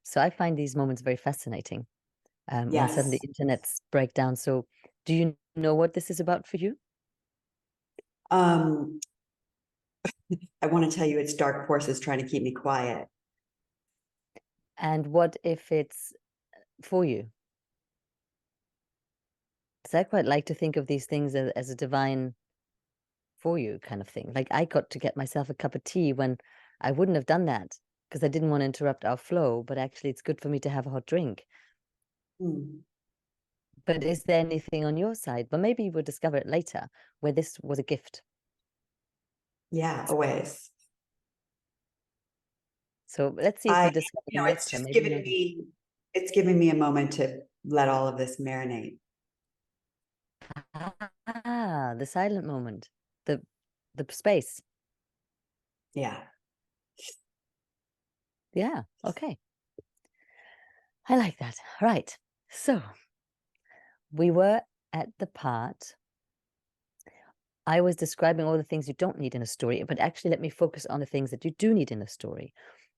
So I find these moments very fascinating when suddenly Yes. internets break down. So do you know what this is about for you? Um, I want to tell you it's dark forces trying to keep me quiet. And what if it's for you? Because I quite like to think of these things as a divine for you kind of thing. Like I got to get myself a cup of tea when I wouldn't have done that because I didn't want to interrupt our flow, but actually it's good for me to have a hot drink. Hmm. But is there anything on your side? But maybe we'll discover it later where this was a gift. Yeah, always. So let's see if we I, discover you them know, it's later. just Maybe not. it's giving me a moment to let all of this marinate. Ah, the silent moment, the the space. Yeah. Yeah, okay. I like that. Right. So we were at the part. I was describing all the things you don't need in a story, but actually let me focus on the things that you do need in a story.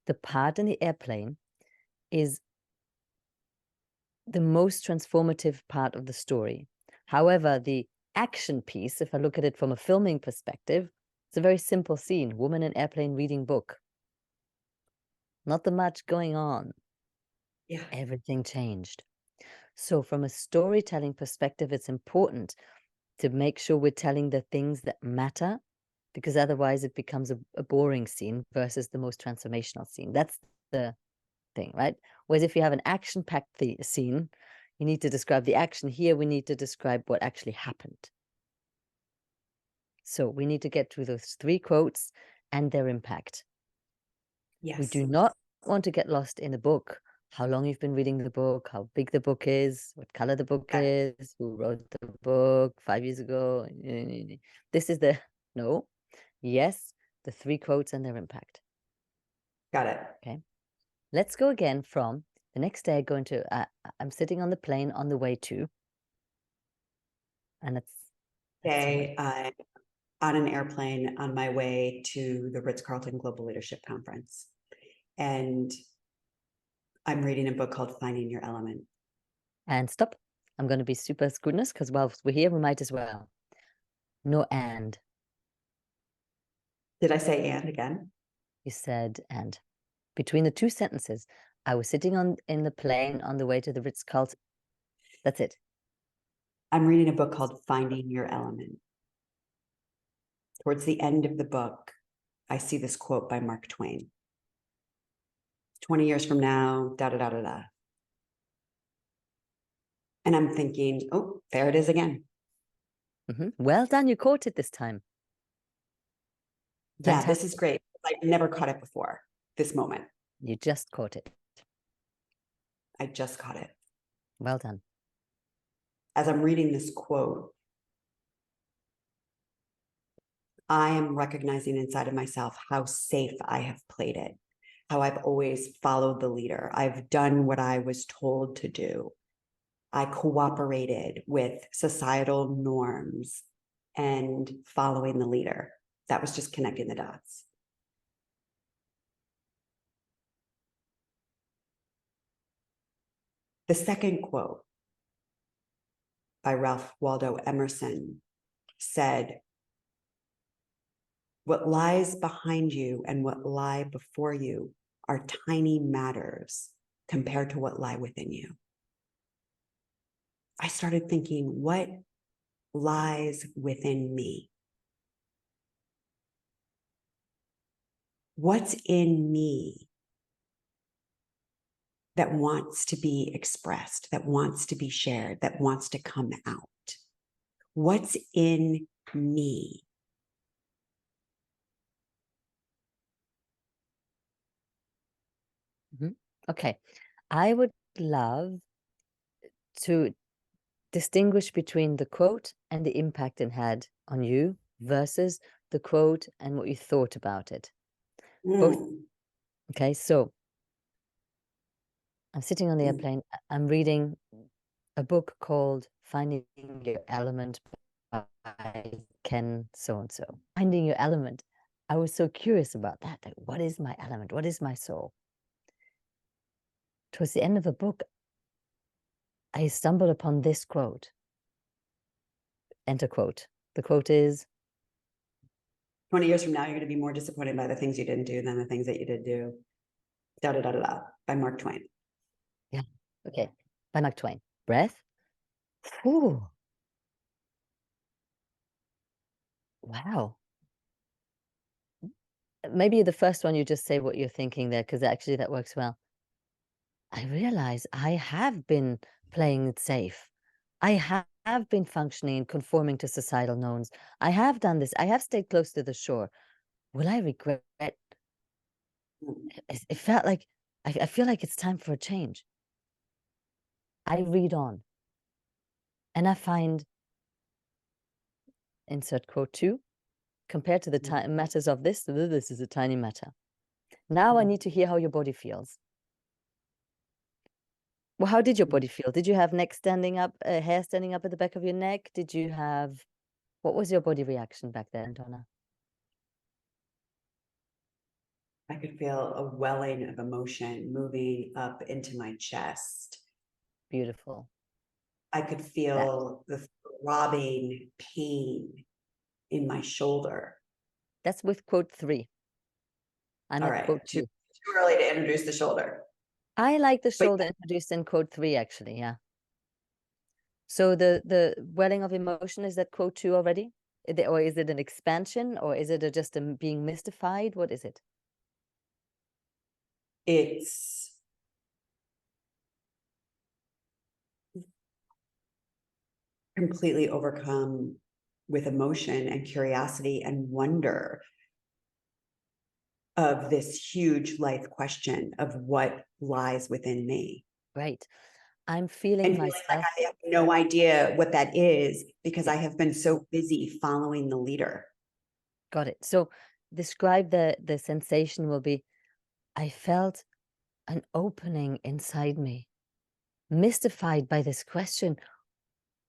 The part in the airplane is the most transformative part of the story. However, the action piece, if I look at it from a filming perspective, it's a very simple scene, woman in airplane reading book. Not that much going on. Yeah. Everything changed. So from a storytelling perspective, it's important to make sure we're telling the things that matter, because otherwise it becomes a boring scene versus the most transformational scene. That's the thing, right? Whereas if you have an action-packed scene, you need to describe the action. Here, we need to describe what actually happened. So we need to get through those 3 quotes and their impact. We Yes. do not want to get lost in the book, how long you've been reading the book, how big the book is, what color the book Okay. is, who wrote the book 5 years ago. This is the no. Yes, the 3 quotes and their impact. Got it. Okay. Let's go again from the next day. I'm sitting on the plane on the way to, and let's see what. Okay. I'm on an airplane on my way to the Ritz-Carlton Global Leadership Conference. And I'm reading a book called Finding Your Element. And stop. I'm going to be super scrutinous because whilst we're here, we might as well. No, and Did I say and again? you said and. Between the 2 sentences, I was sitting in the plane on the way to the Ritz-Carlton. That's it. I'm reading a book called Finding Your Element. Towards the end of the book, I see this quote by Mark Twain. 20 years from now, da da da da da. And I'm thinking, oh, there it is again. Well done, you caught it this time. Yeah, this is Fantastic. great. I've never caught it before, this moment. You just caught it. I just caught it. Well done. As I'm reading this quote, I am recognizing inside of myself how safe I have played it, how I've always followed the leader. I've done what I was told to do. I cooperated with societal norms and following the leader. That was just connecting the dots. The second quote by Ralph Waldo Emerson said, "What lies behind you and what lie before you are tiny matters compared to what lie within you." I started thinking, what lies within me? What's in me that wants to be expressed, that wants to be shared, that wants to come out? What's in me? Okay. I would love to distinguish between the quote and the impact it had on you versus the quote and what you thought about it. Both. Okay, so I'm sitting on the airplane. I'm reading a book called Finding Your Element by Ken so-and-so. Finding Your Element. I was so curious about that. Like, what is my element? What is my soul? towards the end of a book, I stumbled upon this quote. Enter quote. The quote is, 20 years from now, you're going to be more disappointed by the things you didn't do than the things that you did do. Da da da da da, by Mark Twain. yeah, okay, by Mark Twain. Breath. Ooh. Wow. Maybe the first one you just say what you're thinking there, because actually that works well. I realize I have been playing it safe. I have been functioning and conforming to societal norms. I have done this. I have stayed close to the shore. Will I regret? It felt like, I feel like it's time for a change. I read on and I find, insert quote 2, compared to the matters of this is a tiny matter. Now I need to hear how your body feels. Well, how did your body feel? Did you have neck standing up, hair standing up at the back of your neck? Did you have, what was your body reaction back then, Donna? I could feel a welling of emotion moving up into my chest. Beautiful. I could feel the throbbing pain in my shoulder. That's with quote 3. I'm All at right, quote too 2. early to introduce the shoulder. I like the But shoulder introduced in quote 3, actually, yeah. So the welling of emotion, is that quote 2 already? Or is it an expansion, or is it just a being mystified? What is it? it's completely overcome with emotion and curiosity and wonder of this huge life question of what lies within me. Right. I'm feeling And feeling like myself. I have no idea what that is because I have been so busy following the leader. Got it. So describe the sensation will be, I felt an opening inside me, mystified by this question,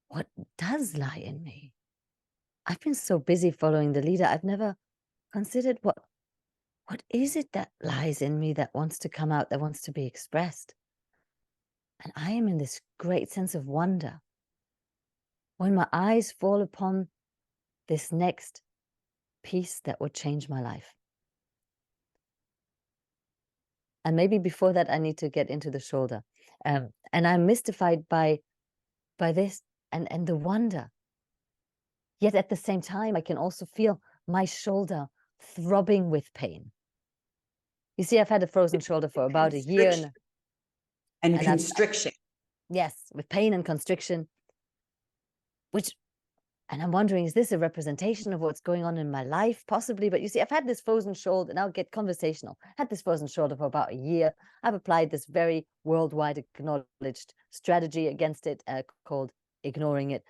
what does lie in me? I've been so busy following the leader, I've never considered what is it that lies in me that wants to come out, that wants to be expressed. And I am in this great sense of wonder when my eyes fall upon this next piece that would change my life. And maybe before that, I need to get into the shoulder. And I'm mystified by this and the wonder. Yet at the same time, I can also feel my shoulder throbbing with pain. You see, I've had a frozen shoulder for about a year. And And constriction. Yes, with pain and constriction, and I'm wondering, is this a representation of what's going on in my life? Possibly, but you see, I've had this frozen shoulder, and I'll get conversational. Had this frozen shoulder for about a year. I've applied this very worldwide acknowledged strategy against it called ignoring it.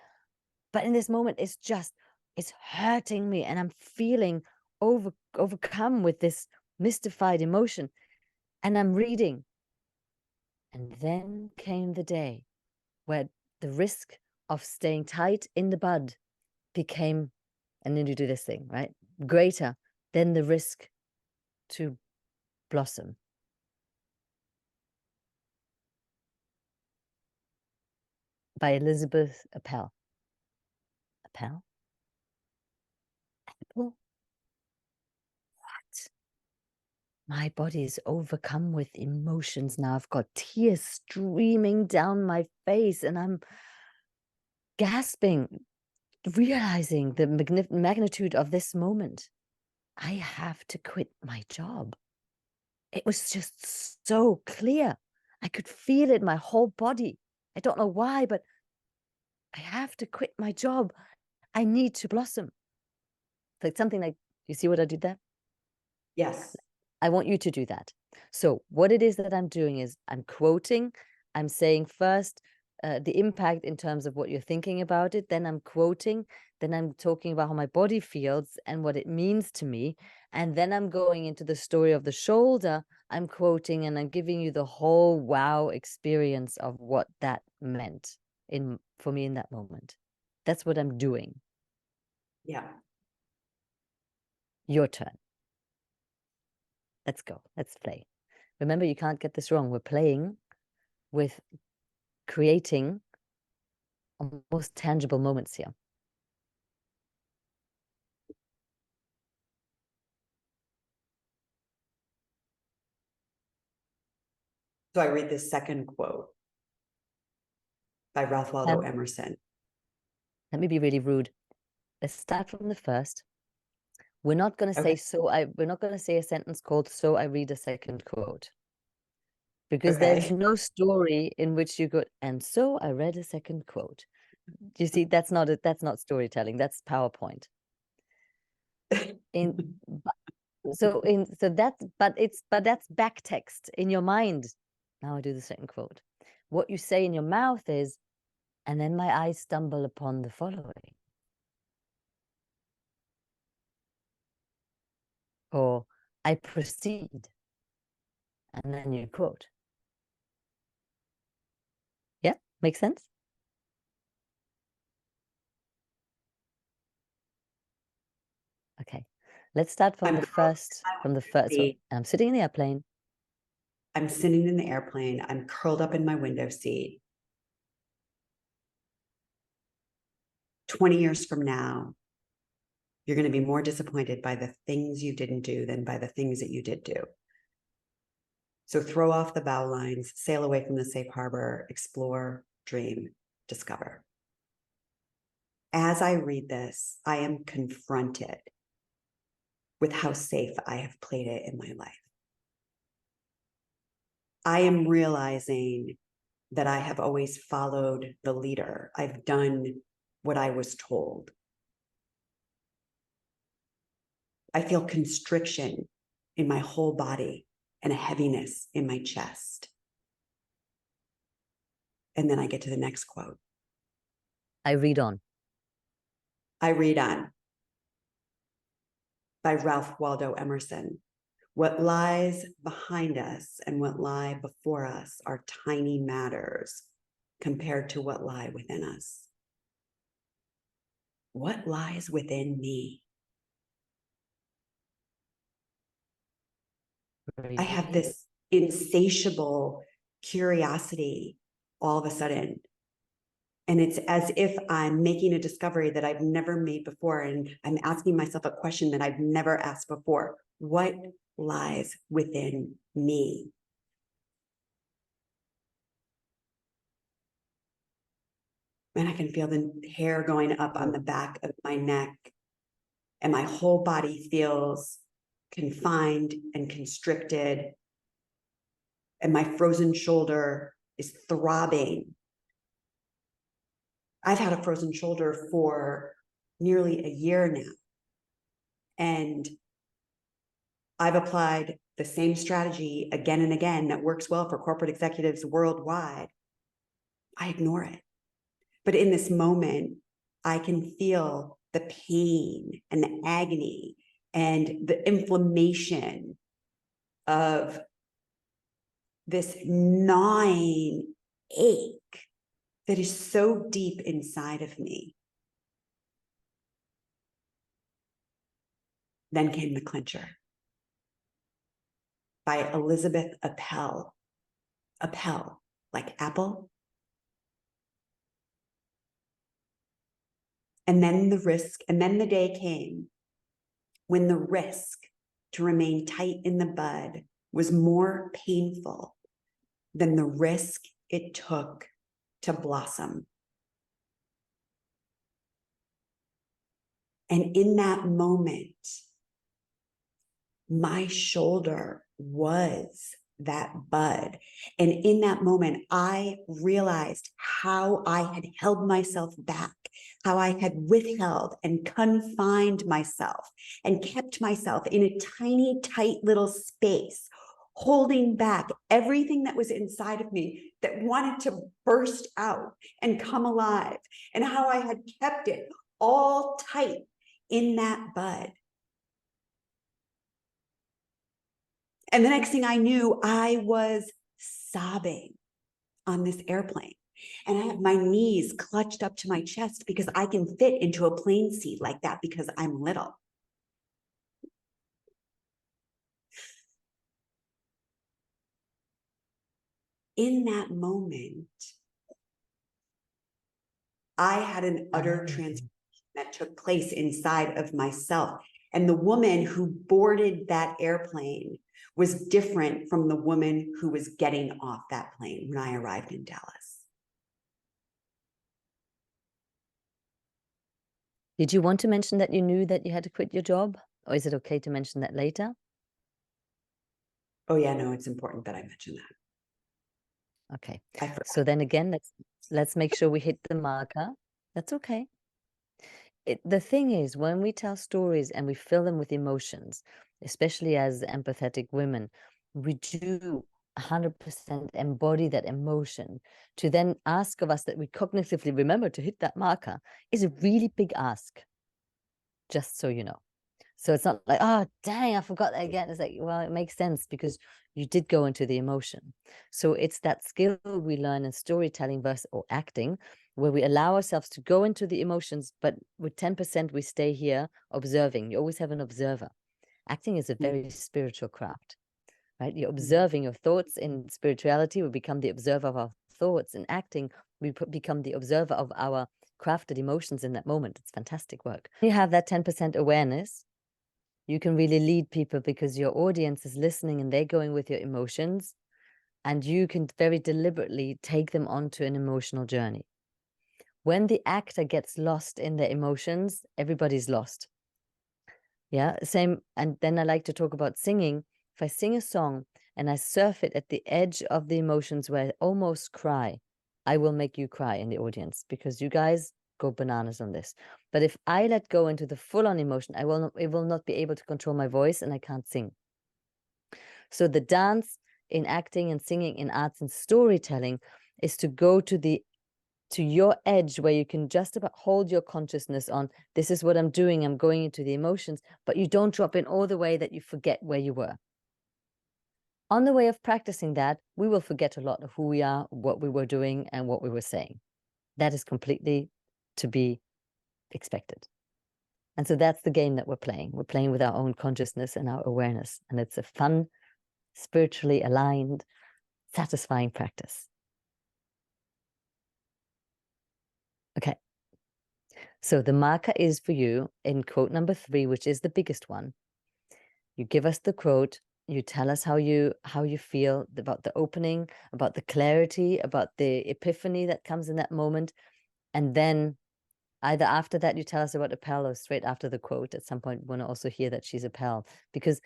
But in this moment, it's hurting me, and I'm feeling overcome with this mystified emotion. And I'm reading. And then came the day where the risk of staying tight in the bud became, and then you do this thing, right? Greater than the risk to blossom. By Elizabeth Appel. Appel? Apple? What? My body is overcome with emotions now. I've got tears streaming down my face and I'm gasping, realizing the magnitude of this moment. I have to quit my job. It was just so clear. I could feel it in my whole body. I don't know why, but I have to quit my job. I need to blossom. Like something like, you see what I did there? Yes. I want you to do that. So what it is that I'm doing is I'm quoting, I'm saying first the impact in terms of what you're thinking about it, then I'm quoting, then I'm talking about how my body feels and what it means to me, and then I'm going into the story of the shoulder, I'm quoting and I'm giving you the whole wow experience of what that meant for me in that moment. That's what I'm doing. Yeah. Your turn. Let's go. Let's play. Remember, you can't get this wrong. We're playing with creating almost tangible moments here. So I read this second quote by Ralph Waldo Emerson. Let me be really rude. Let's start from the first. We're not going to Okay. say we're not going to say a sentence called "so I read a second quote," because Okay. there's no story in which you go, "and so I read a second quote." Do you see? That's not storytelling. That's PowerPoint. But that's back text in your mind. Now I do the second quote. What you say in your mouth is, "and then my eyes stumble upon the following," or "I proceed," and then you quote. Yeah, makes sense. Okay, let's start from the first. So I'm sitting in the airplane. I'm sitting in the airplane. I'm curled up in my window seat. 20 years from now, you're going to be more disappointed by the things you didn't do than by the things that you did do. So throw off the bow lines, sail away from the safe harbor, explore, dream, discover. As I read this, I am confronted with how safe I have played it in my life. I am realizing that I have always followed the leader. I've done what I was told. I feel constriction in my whole body and a heaviness in my chest. And then I get to the next quote. I read on. I read on by Ralph Waldo Emerson. What lies behind us and what lie before us are tiny matters compared to what lie within us. What lies within me? I have this insatiable curiosity all of a sudden. And it's as if I'm making a discovery that I've never made before. And I'm asking myself a question that I've never asked before. What lies within me? And I can feel the hair going up on the back of my neck. And my whole body feels confined and constricted. And my frozen shoulder is throbbing. I've had a frozen shoulder for nearly a year now. And I've applied the same strategy again and again that works well for corporate executives worldwide. I ignore it. But in this moment, I can feel the pain and the agony and the inflammation of this gnawing ache that is so deep inside of me. Then came The Clincher by Elizabeth Appel. Appel, like apple. And then the day came when the risk to remain tight in the bud was more painful than the risk it took to blossom. And in that moment, my shoulder was that bud. And in that moment, I realized how I had held myself back, how I had withheld and confined myself and kept myself in a tiny, tight little space, holding back everything that was inside of me that wanted to burst out and come alive, and how I had kept it all tight in that bud. And the next thing I knew, I was sobbing on this airplane. And I have my knees clutched up to my chest because I can fit into a plane seat like that because I'm little. in that moment, I had an utter transformation that took place inside of myself. And the woman who boarded that airplane was different from the woman who was getting off that plane when I arrived in Dallas. Did you want to mention that you knew that you had to quit your job? Or is it okay to mention that later? Oh yeah, no, it's important that I mention that. Okay. I forgot. So then again, let's make sure we hit the marker. That's okay. The thing is, when we tell stories and we fill them with emotions, especially as empathetic women, we do 100% embody that emotion. To then ask of us that we cognitively remember to hit that marker is a really big ask, just so you know. So it's not like, oh, dang, I forgot that again. It's like, well, it makes sense because you did go into the emotion. So it's that skill we learn in storytelling versus or acting, where we allow ourselves to go into the emotions, but with 10%, we stay here observing. You always have an observer. Acting is a very spiritual craft, right? You're observing your thoughts. In spirituality, we become the observer of our thoughts. In acting, we become the observer of our crafted emotions in that moment. It's fantastic work. You have that 10% awareness. You can really lead people because your audience is listening and they're going with your emotions, and you can very deliberately take them onto an emotional journey. When the actor gets lost in their emotions, everybody's lost. Yeah, same. And then I like to talk about singing. If I sing a song and I surf it at the edge of the emotions where I almost cry, I will make you cry in the audience because you guys go bananas on this. But if I let go into the full-on emotion, it will not be able to control my voice and I can't sing. So the dance in acting and singing in arts and storytelling is to go to your edge where you can just about hold your consciousness on, this is what I'm doing, I'm going into the emotions, but you don't drop in all the way that you forget where you were. On the way of practicing that, we will forget a lot of who we are, what we were doing, and what we were saying. That is completely to be expected. And so that's the game that we're playing. We're playing with our own consciousness and our awareness. And it's a fun, spiritually aligned, satisfying practice. Okay. So the marker is for you in quote number 3, which is the biggest one. You give us the quote, you tell us how you feel about the opening, about the clarity, about the epiphany that comes in that moment. And then either after that, you tell us about Appel, or straight after the quote. At some point, we want to also hear that she's Appel, because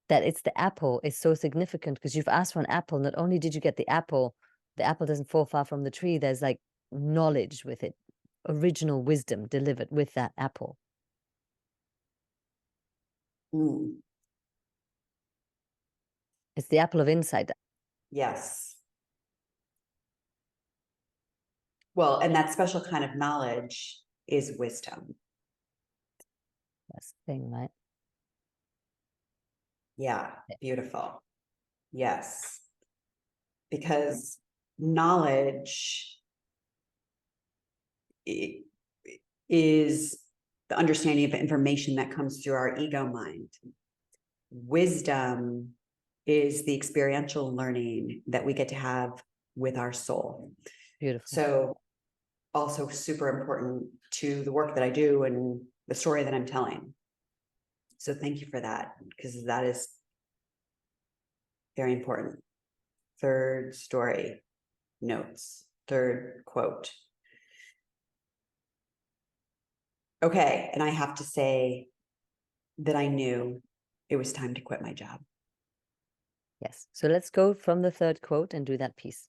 that it's the apple is so significant, because you've asked for an apple. Not only did you get the apple doesn't fall far from the tree. There's like knowledge with it, original wisdom delivered with that apple. Mm. It's the apple of insight. Yes. Well, and that special kind of knowledge is wisdom. That's the thing, right? Yeah, beautiful. Yes. Because knowledge is the understanding of information that comes through our ego mind. Wisdom is the experiential learning that we get to have with our soul. Beautiful. So also super important to the work that I do and the story that I'm telling. So thank you for that, because that is very important. Third story notes, third quote. Okay, and I have to say that I knew it was time to quit my job. Yes. So let's go from the third quote and do that piece.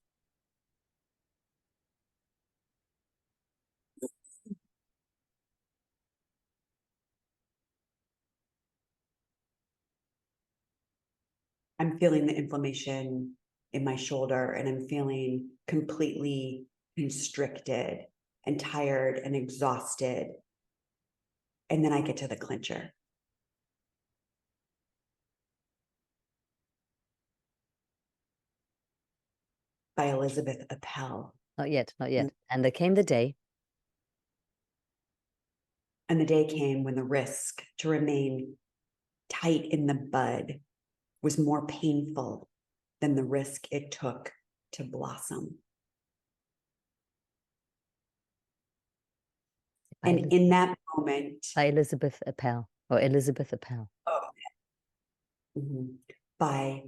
I'm feeling the inflammation in my shoulder, and I'm feeling completely constricted and tired and exhausted. And then I get to the clincher. By Elizabeth Appel. Not yet, not yet. And there came the day. And the day came when the risk to remain tight in the bud was more painful than the risk it took to blossom. And in that moment, by Elizabeth Appel or Elizabeth Appel. Oh, by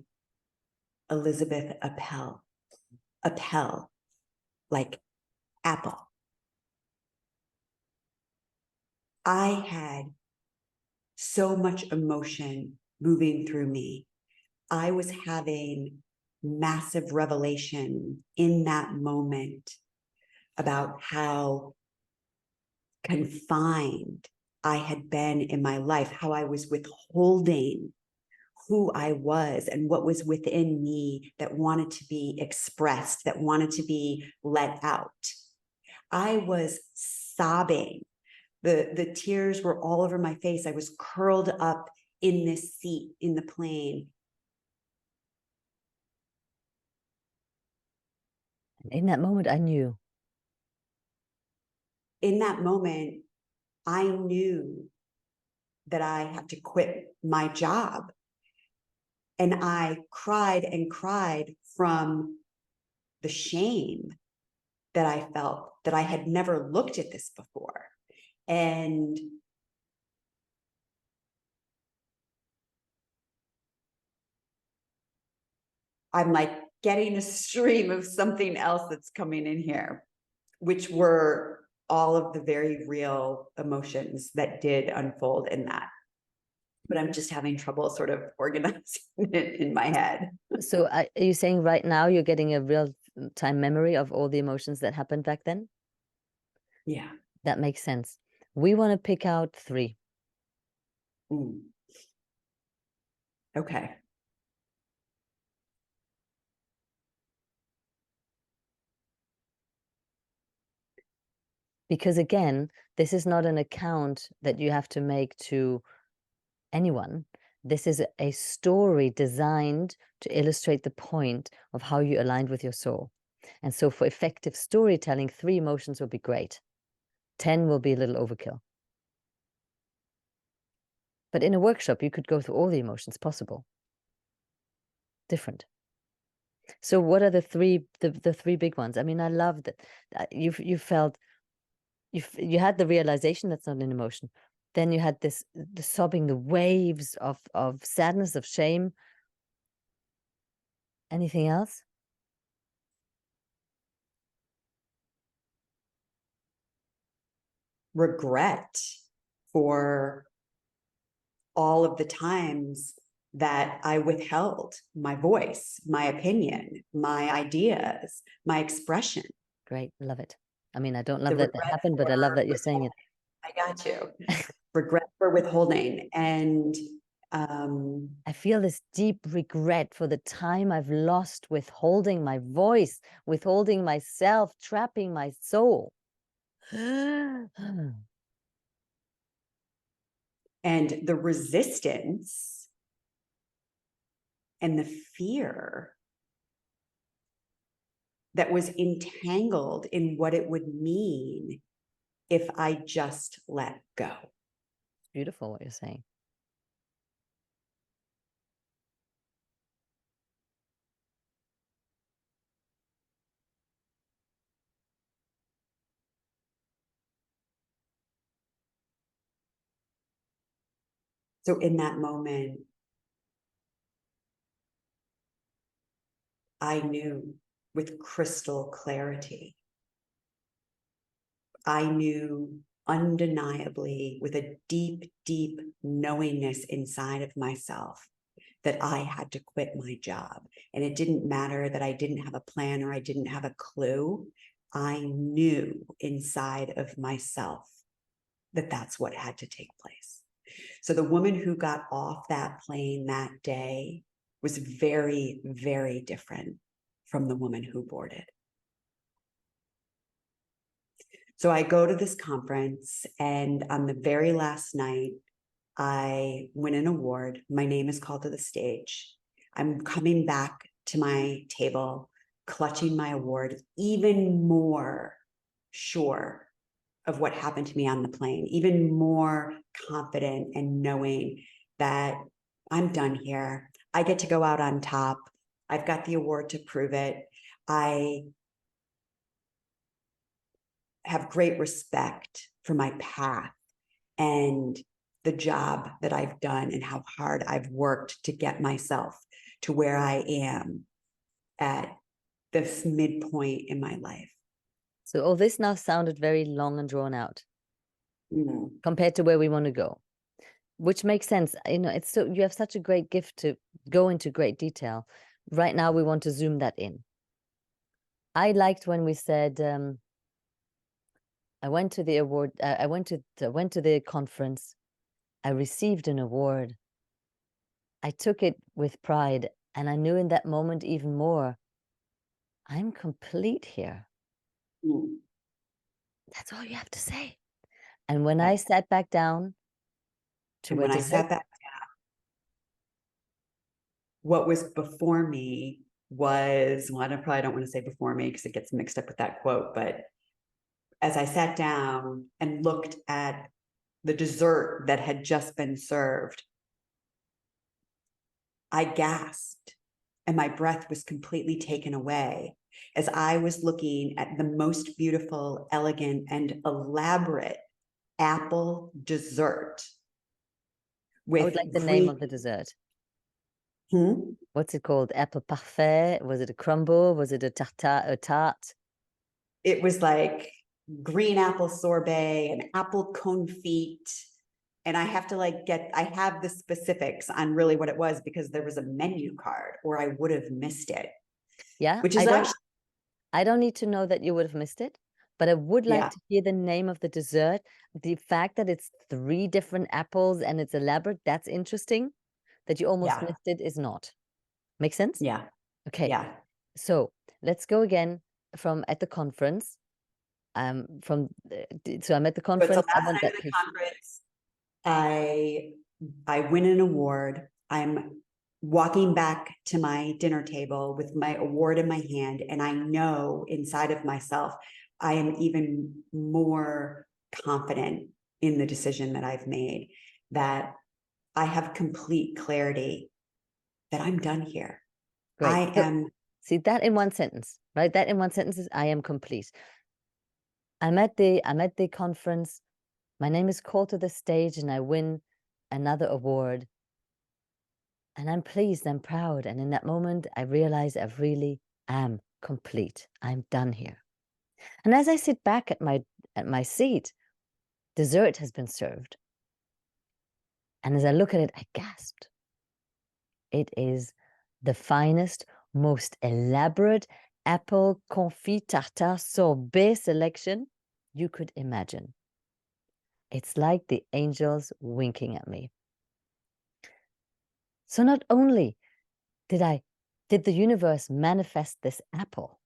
Elizabeth Appel. Appel, like apple. I had so much emotion moving through me. I was having massive revelation in that moment about how confined I had been in my life, how I was withholding who I was and what was within me that wanted to be expressed, that wanted to be let out. I was sobbing. The tears were all over my face. I was curled up in this seat in the plane. In that moment, I knew. In that moment, I knew that I had to quit my job. And I cried and cried from the shame that I felt, that I had never looked at this before. And I'm like getting a stream of something else that's coming in here, which were all of the very real emotions that did unfold in that. But I'm just having trouble sort of organizing it in my head. So are you saying right now you're getting a real time memory of all the emotions that happened back then? Yeah. That makes sense. We want to pick out 3. Okay. Because again, this is not an account that you have to make to anyone. This is a story designed to illustrate the point of how you aligned with your soul. And so for effective storytelling, 3 emotions will be great. 10 will be a little overkill. But in a workshop, you could go through all the emotions possible. Different. So what are the 3 big ones? I mean, I love that you felt you had the realization that's not an emotion. Then you had the sobbing, the waves of sadness, of shame. Anything else? Regret for all of the times that I withheld my voice, my opinion, my ideas, my expression. Great, love it. I mean, I don't love that happened, but I love that you're saying it. I got you. Regret for withholding. And I feel this deep regret for the time I've lost withholding my voice, withholding myself, trapping my soul. and the resistance and the fear that was entangled in what it would mean if I just let go. Beautiful what you're saying. So in that moment, I knew with crystal clarity. I knew undeniably with a deep, deep knowingness inside of myself that I had to quit my job. And it didn't matter that I didn't have a plan or I didn't have a clue. I knew inside of myself that that's what had to take place. So the woman who got off that plane that day was very, very different from the woman who boarded. So I go to this conference, and on the very last night, I win an award. My name is called to the stage. I'm coming back to my table, clutching my award, even more sure of what happened to me on the plane, even more confident and knowing that I'm done here. I get to go out on top. I've got the award to prove it. I have great respect for my path and the job that I've done and how hard I've worked to get myself to where I am at this midpoint in my life. So all this now sounded very long and drawn out compared to where we want to go, which makes sense. You know, it's so you have such a great gift to go into great detail. Right now, we want to zoom that in. I liked when we said, I went to the award, I went to the conference, I received an award. I took it with pride, and I knew in that moment even more, I'm complete here. That's all you have to say. And when I sat back down to and where when I sat back down, what was before me was, well, I probably don't want to say before me because it gets mixed up with that quote, but as I sat down and looked at the dessert that had just been served, I gasped and my breath was completely taken away as I was looking at the most beautiful, elegant, and elaborate apple dessert I with would like the name green. of the dessert. Hmm? What's it called? Apple parfait? Was it a crumble? Was it a tart? It was like green apple sorbet and apple confit. And I have to I have the specifics on really what it was because there was a menu card or I would have missed it. Yeah, Which is actually, I don't need to know that you would have missed it, but I would like yeah, to hear the name of the dessert. The fact that it's 3 different apples and it's elaborate, that's interesting. That you almost yeah, missed it is not. Make sense? yeah, Okay. yeah. So let's go again from at the conference. So I'm at the So it's the conference. I last want night that of the piece. conference. I win an award. I'm walking back to my dinner table with my award in my hand, and I know inside of myself, I am even more confident in the decision that I've made, that I have complete clarity that I'm done here. Great. I So, am. see that in one sentence, right? That in one sentence is I am complete. I'm at the conference. My name is called to the stage and I win another award. And I'm pleased, I'm proud. And in that moment, I realize I really am complete. I'm done here. And as I sit back at my seat, dessert has been served. And as I look at it, I gasped. It is the finest, most elaborate apple confit tartare sorbet selection you could imagine. It's like the angels winking at me. So not only did the universe manifest this apple,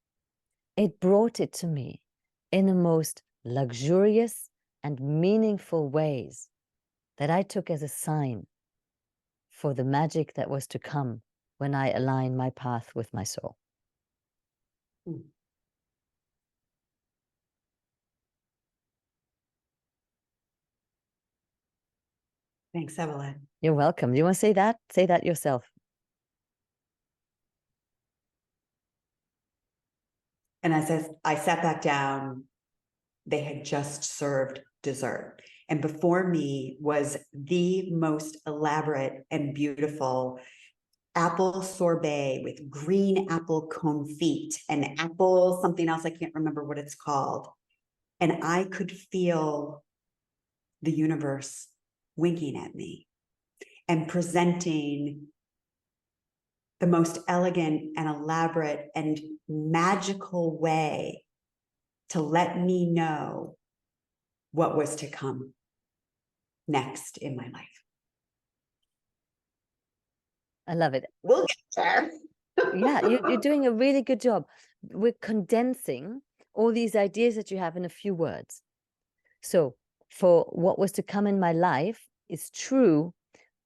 it brought it to me in the most luxurious and meaningful ways that I took as a sign for the magic that was to come when I align my path with my soul. Thanks, Evelyn. You're welcome. Do you want to say that? Say that yourself. And as I sat back down, they had just served dessert. And before me was the most elaborate and beautiful apple sorbet with green apple confit and apple something else. I can't remember what it's called. And I could feel the universe winking at me and presenting the most elegant and elaborate and magical way to let me know what was to come next in my life. I love it. We'll get there. Yeah, you're doing a really good job. We're condensing all these ideas that you have in a few words. So for what was to come in my life is true,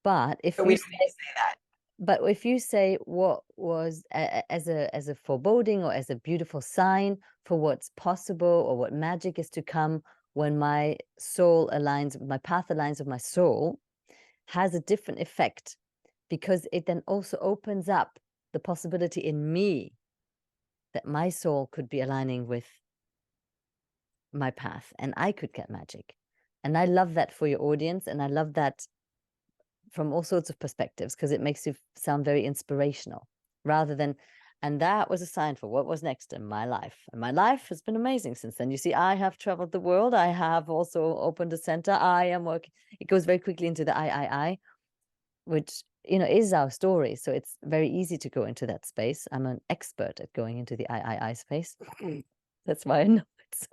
but if we you don't need to say that. but if you say what was as a foreboding or as a beautiful sign for what's possible or what magic is to come when my soul aligns, my path aligns with my soul, has a different effect because it then also opens up the possibility in me that my soul could be aligning with my path and I could get magic. And I love that for your audience. And I love that from all sorts of perspectives because it makes you sound very inspirational rather than, and that was a sign for what was next in my life. And my life has been amazing since then. You see, I have traveled the world. I have also opened a center. I am working. It goes very quickly into the I, which, is our story. So it's very easy to go into that space. I'm an expert at going into the I space. That's why I know it so.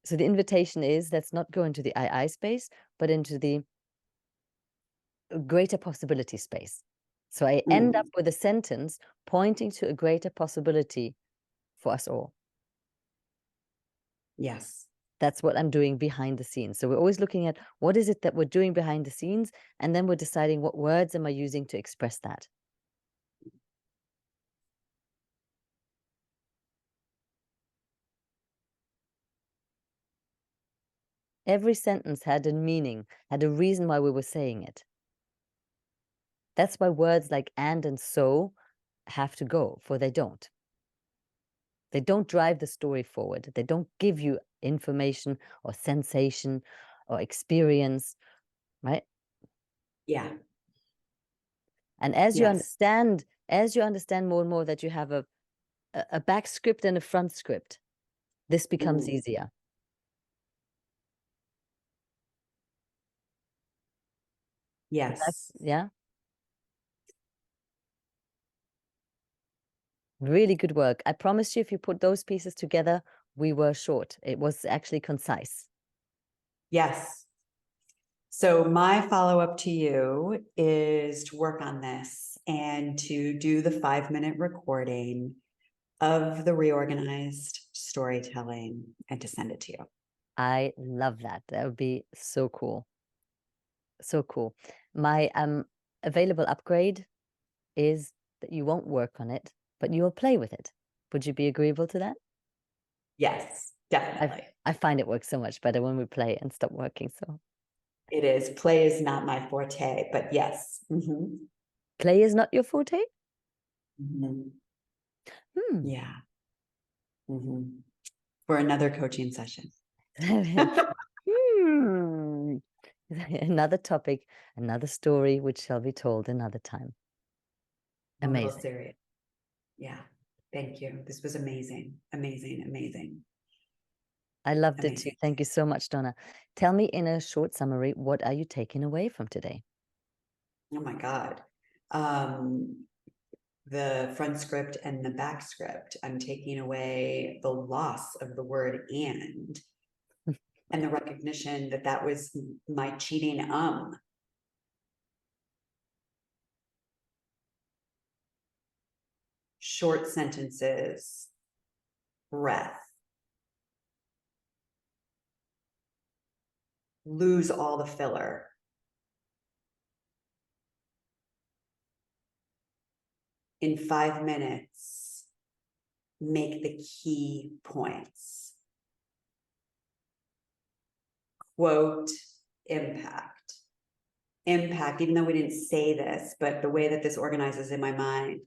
So the invitation is, let's not go into the I space, but into the greater possibility space. So I end up with a sentence pointing to a greater possibility for us all. Yes. That's what I'm doing behind the scenes. So we're always looking at what is it that we're doing behind the scenes, and then we're deciding what words am I using to express that. Every sentence had a meaning, had a reason why we were saying it. That's why words like and so have to go, for they don't. They don't drive the story forward. They don't give you information or sensation or experience, right? Yeah. And as you Yes. understand more and more that you have a back script and a front script, this becomes easier. Yes. Yeah. Really good work. I promise you, if you put those pieces together, we were short. It was actually concise. Yes. So my follow-up to you is to work on this and to do the 5-minute recording of the reorganized storytelling and to send it to you. I love that. That would be so cool. So cool. My available upgrade is that you won't work on it, but you will play with it. Would you be agreeable to that? Yes, definitely. I find it works so much better when we play and stop working. So It is. Play is not my forte, but yes. play is not your forte? Yeah. For another coaching session. Another topic, another story, which shall be told another time. Amazing. Serious. Yeah. Thank you. This was amazing. Amazing. Amazing. I loved it too. Amazing. Thank you so much, Donna. Tell me in a short summary, what are you taking away from today? Oh my God. The front script and the back script. I'm taking away the loss of the word and the recognition that that was my cheating. Short sentences, breath, lose all the filler. In 5 minutes, make the key points. Quote, impact. Impact, even though we didn't say this, but the way that this organizes in my mind,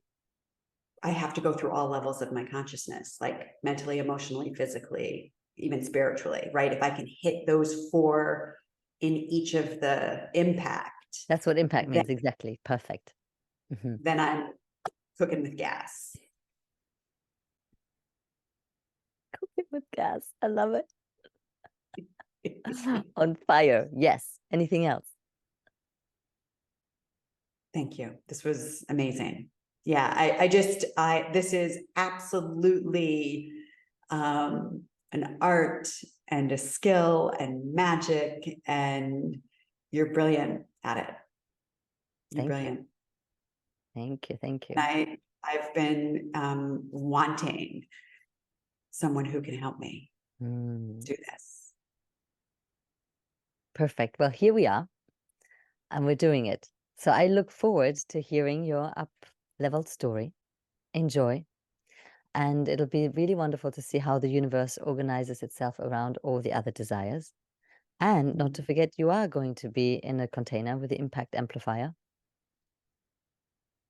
I have to go through all levels of my consciousness, like mentally, emotionally, physically, even spiritually, right? If I can hit those 4 in each of the impact. That's what impact means, exactly. Perfect. Then I'm cooking with gas. Cooking with gas. I love it. On fire. Yes. Anything else? Thank you. This was amazing. Yeah, this is absolutely an art and a skill and magic, and you're brilliant at it. You're brilliant. Thank you. Thank you. I've been wanting someone who can help me do this. Perfect. Well, here we are, and we're doing it. So I look forward to hearing your up-leveled story. Enjoy. And it'll be really wonderful to see how the universe organizes itself around all the other desires. And not to forget, you are going to be in a container with the impact amplifier.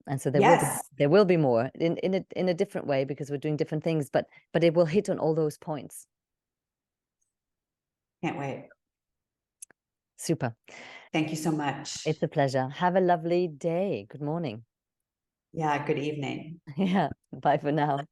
And so Yes. there will be more in a different way, because we're doing different things, but it will hit on all those points. Can't wait. Super. Thank you so much. It's a pleasure. Have a lovely day. Good morning. Yeah, good evening. Yeah. Bye for now.